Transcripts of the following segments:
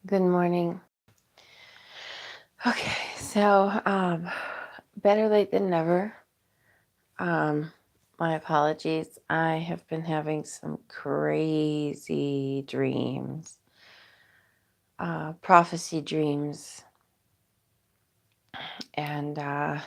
Good morning. Okay, so better late than never. My apologies. I have been having some crazy dreams, prophecy dreams, and they're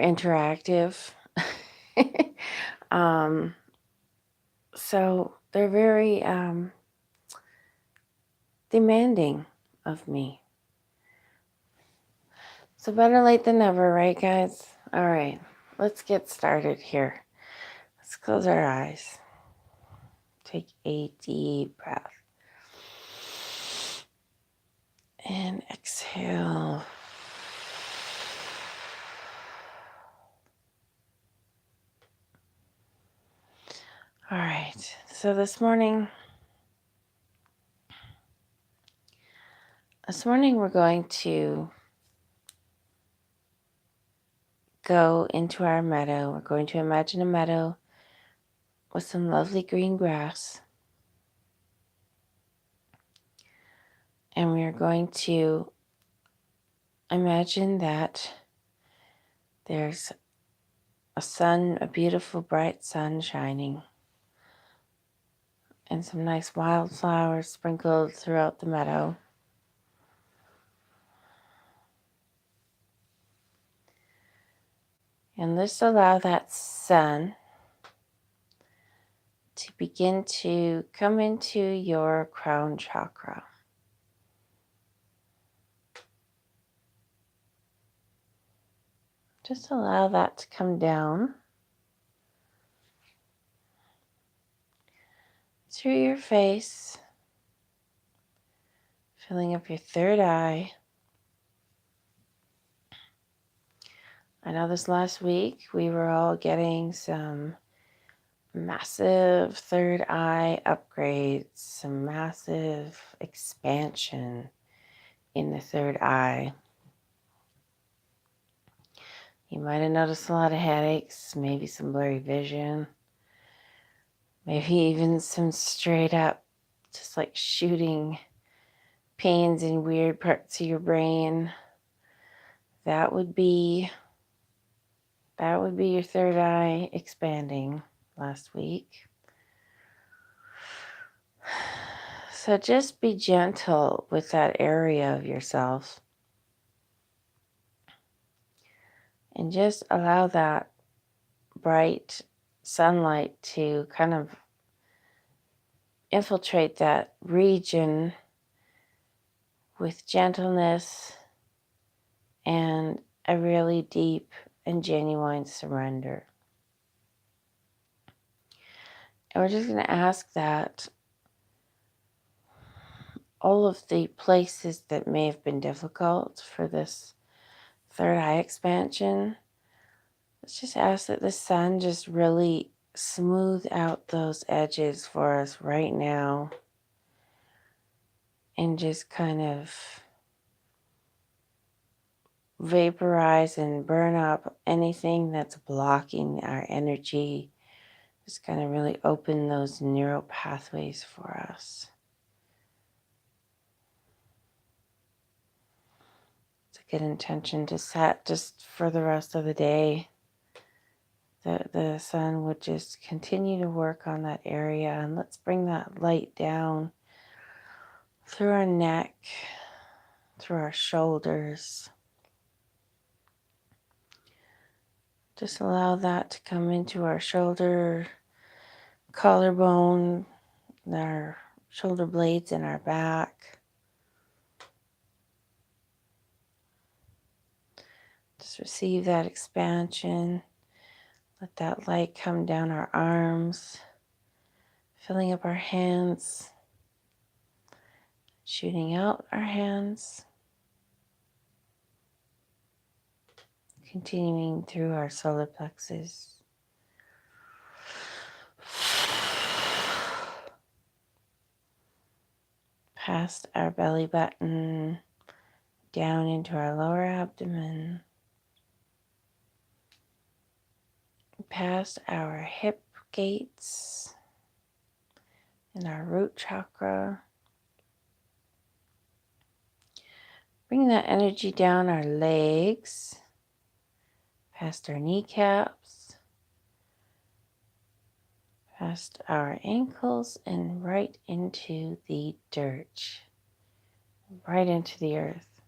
interactive. um, so they're very demanding of me. So better late than never, right, guys? All right, let's get started here. Let's close our eyes. Take a deep breath. And exhale. All right. So this morning we're going to go into our meadow. We're going to imagine a meadow with some lovely green grass. And we are going to imagine that there's a beautiful bright sun shining, and some nice wildflowers sprinkled throughout the meadow. And just allow that sun to begin to come into your crown chakra. Just allow that to come down through your face, filling up your third eye. I know this last week we were all getting some massive third eye upgrades, some massive expansion in the third eye. You might have noticed a lot of headaches, maybe some blurry vision, maybe even some straight up, just like shooting pains in weird parts of your brain. That would be your third eye expanding last week. So just be gentle with that area of yourself. And just allow that bright sunlight to kind of infiltrate that region with gentleness and a really deep and genuine surrender. And we're just going to ask that all of the places that may have been difficult for this third eye expansion, let's just ask that the sun just really smooth out those edges for us right now and just kind of vaporize and burn up anything that's blocking our energy. Just kind of really open those neural pathways for us. It's a good intention to set just for the rest of the day. The sun would just continue to work on that area, and let's bring that light down through our neck, through our shoulders. Just allow that to come into our shoulder, collarbone, our shoulder blades and our back. Just receive that expansion. Let that light come down our arms, filling up our hands, shooting out our hands, continuing through our solar plexus. Past our belly button, down into our lower abdomen, past our hip gates and our root chakra, Bring that energy down our legs, past our kneecaps, past our ankles, and right into the dirt, right into the earth.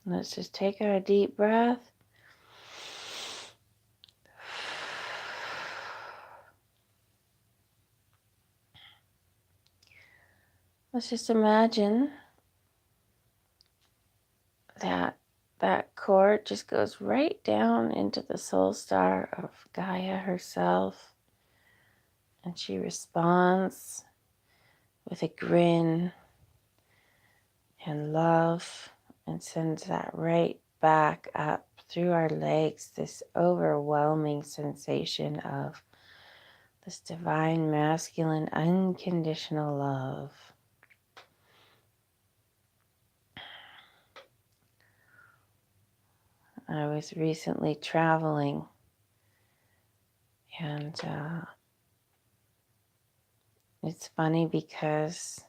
Let's just take our deep breath. Let's just imagine that that cord just goes right down into the soul star of Gaia herself. And she responds with a grin and love and sends that right back up through our legs, this overwhelming sensation of this divine masculine unconditional love. I was recently traveling and it's funny because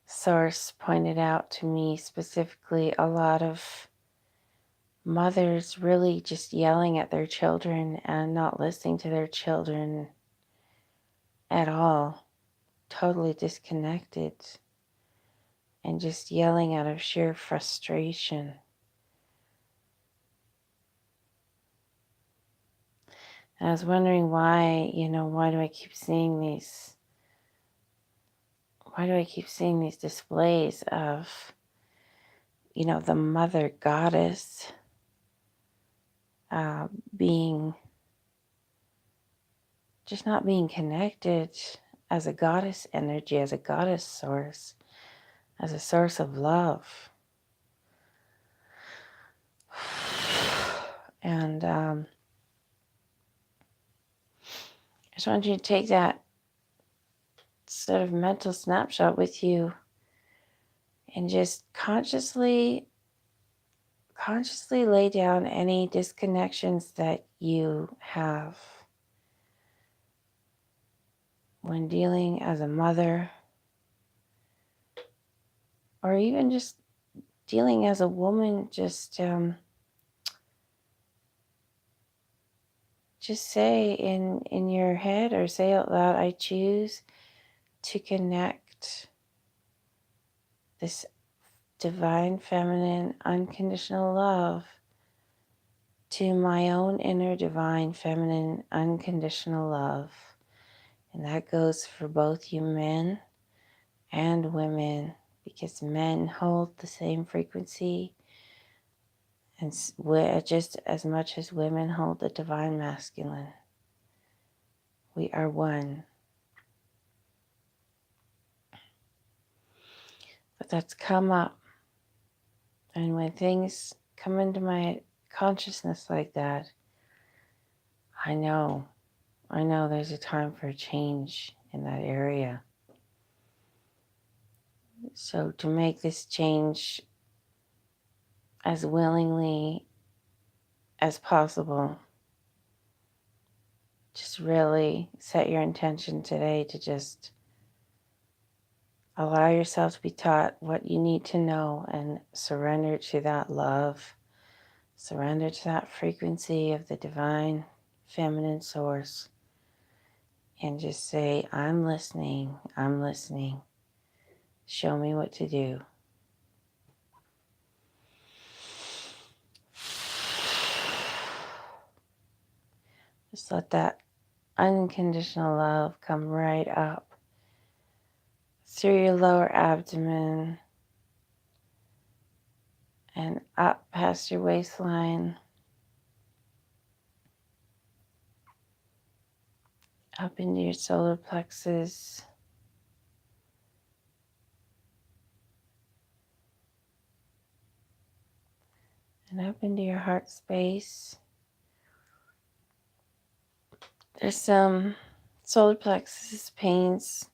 Source pointed out to me specifically a lot of mothers really just yelling at their children and not listening to their children at all, totally disconnected and just yelling out of sheer frustration. And I was wondering why do I keep seeing these displays of, the mother goddess being, just not being connected as a goddess energy, as a goddess source, as a source of love. And I just want you to take that sort of mental snapshot with you and just consciously lay down any disconnections that you have when dealing as a mother, or even just dealing as a woman. Just say in your head or say out loud, I choose to connect this divine feminine unconditional love to my own inner divine feminine unconditional love. And that goes for both you men and women, because men hold the same frequency and just as much as women hold the divine masculine. We are one. But that's come up. And when things come into my consciousness like that, I know there's a time for a change in that area. So to make this change as willingly as possible, just really set your intention today to just allow yourself to be taught what you need to know and surrender to that love, surrender to that frequency of the divine feminine source, and just say, I'm listening. Show me what to do. Just let that unconditional love come right up through your lower abdomen and up past your waistline, up into your solar plexus, and up into your heart space. There's some solar plexus pains,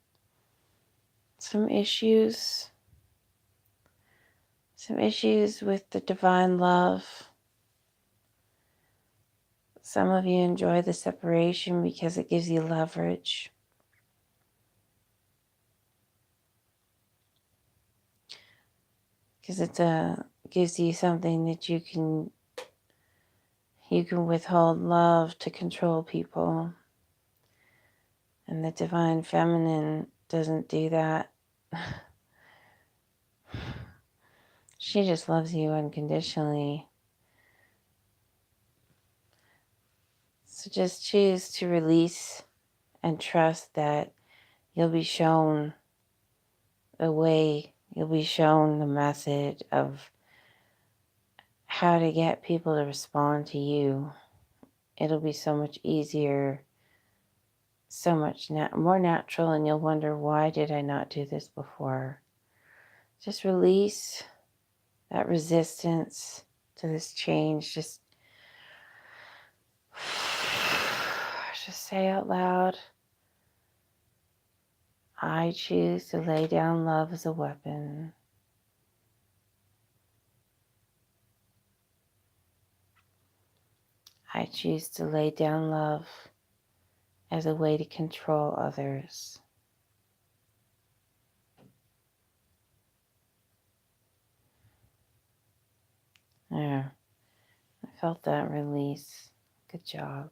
some issues with the divine love. Some of you enjoy the separation because it gives you leverage. because gives you something that you can withhold love to control people. And the divine feminine doesn't do that. She just loves you unconditionally. So just choose to release and trust that you'll be shown the way, you'll be shown the message of how to get people to respond to you. It'll be so much easier, so much more natural, and you'll wonder, why did I not do this before? Just release that resistance to this change. Just say out loud, I choose to lay down love as a weapon. I choose to lay down love as a way to control others. There, I felt that release. Good job.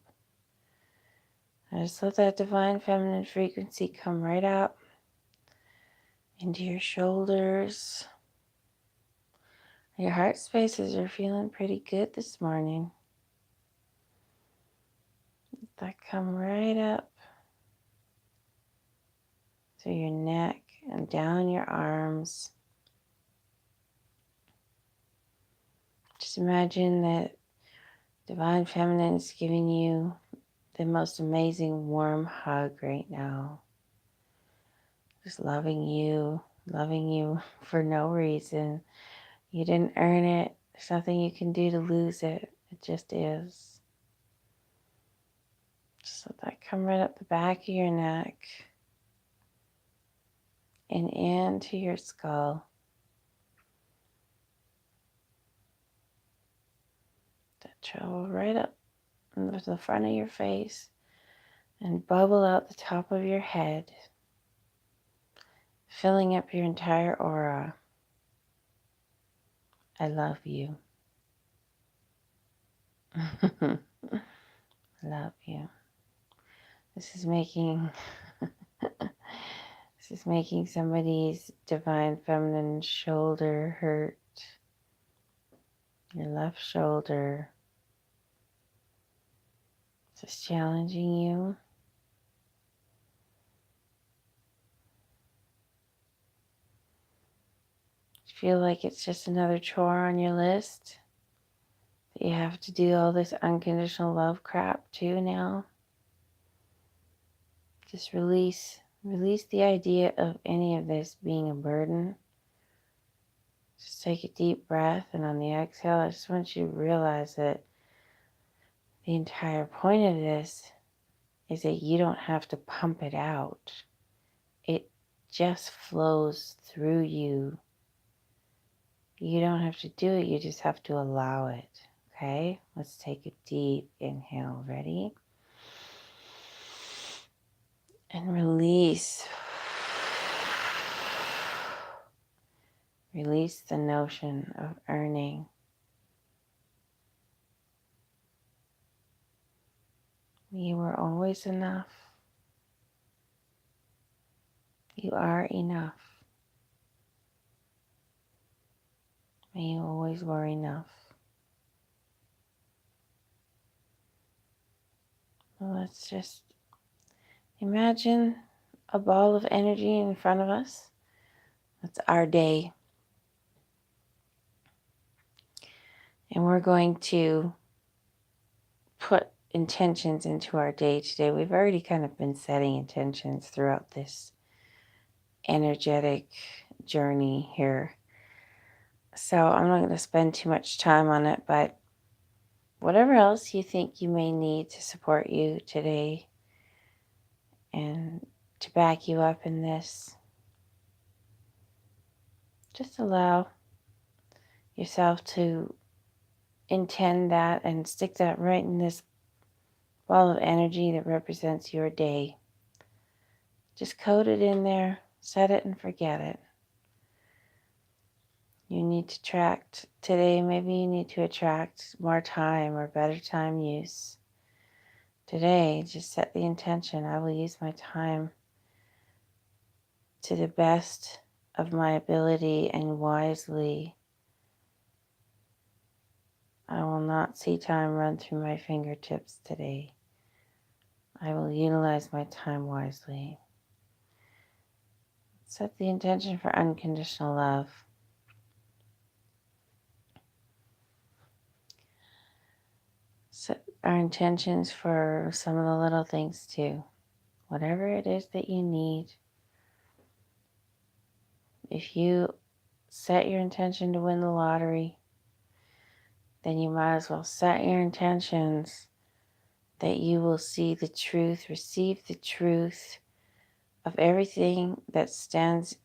I just let that divine feminine frequency come right up into your shoulders. Your heart spaces are feeling pretty good this morning. Let that come right up through your neck and down your arms. Just imagine that divine feminine is giving you the most amazing warm hug right now. Just loving you for no reason. You didn't earn it. There's nothing you can do to lose it. It just is. Just let that come right up the back of your neck and into your skull. That travel right up into the front of your face and bubble out the top of your head, filling up your entire aura. I love you. Love you. This is making somebody's divine feminine shoulder hurt. Your left shoulder. Just challenging you. Feel like it's just another chore on your list, that you have to do all this unconditional love crap too now. Just release the idea of any of this being a burden. Just take a deep breath, and on the exhale, I just want you to realize that the entire point of this is that you don't have to pump it out. It just flows through you. You don't have to do it, you just have to allow it. Okay, let's take a deep inhale. Ready? And release. Release the notion of earning. You were always enough. You are enough. And you always were enough. Well, let's just imagine a ball of energy in front of us. That's our day. And we're going to put intentions into our day today. We've already kind of been setting intentions throughout this energetic journey here. So I'm not going to spend too much time on it, but whatever else you think you may need to support you today and to back you up in this, just allow yourself to intend that and stick that right in this ball of energy that represents your day. Just code it in there, set it and forget it. You need to attract today, maybe you need to attract more time or better time use. Today, just set the intention. I will use my time to the best of my ability and wisely. I will not see time run through my fingertips today. I will utilize my time wisely. Set the intention for unconditional love. Set our intentions for some of the little things too. Whatever it is that you need. If you set your intention to win the lottery, then you might as well set your intentions that you will see the truth, receive the truth of everything that stands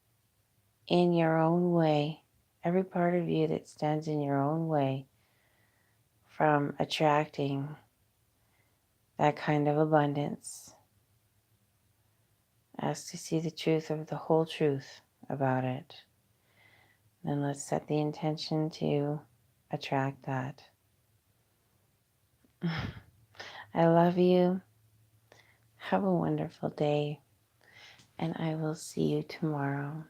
in your own way, every part of you that stands in your own way from attracting that kind of abundance. Ask to see the truth of the whole truth about it. Then let's set the intention to attract that. I love you. Have a wonderful day, and I will see you tomorrow.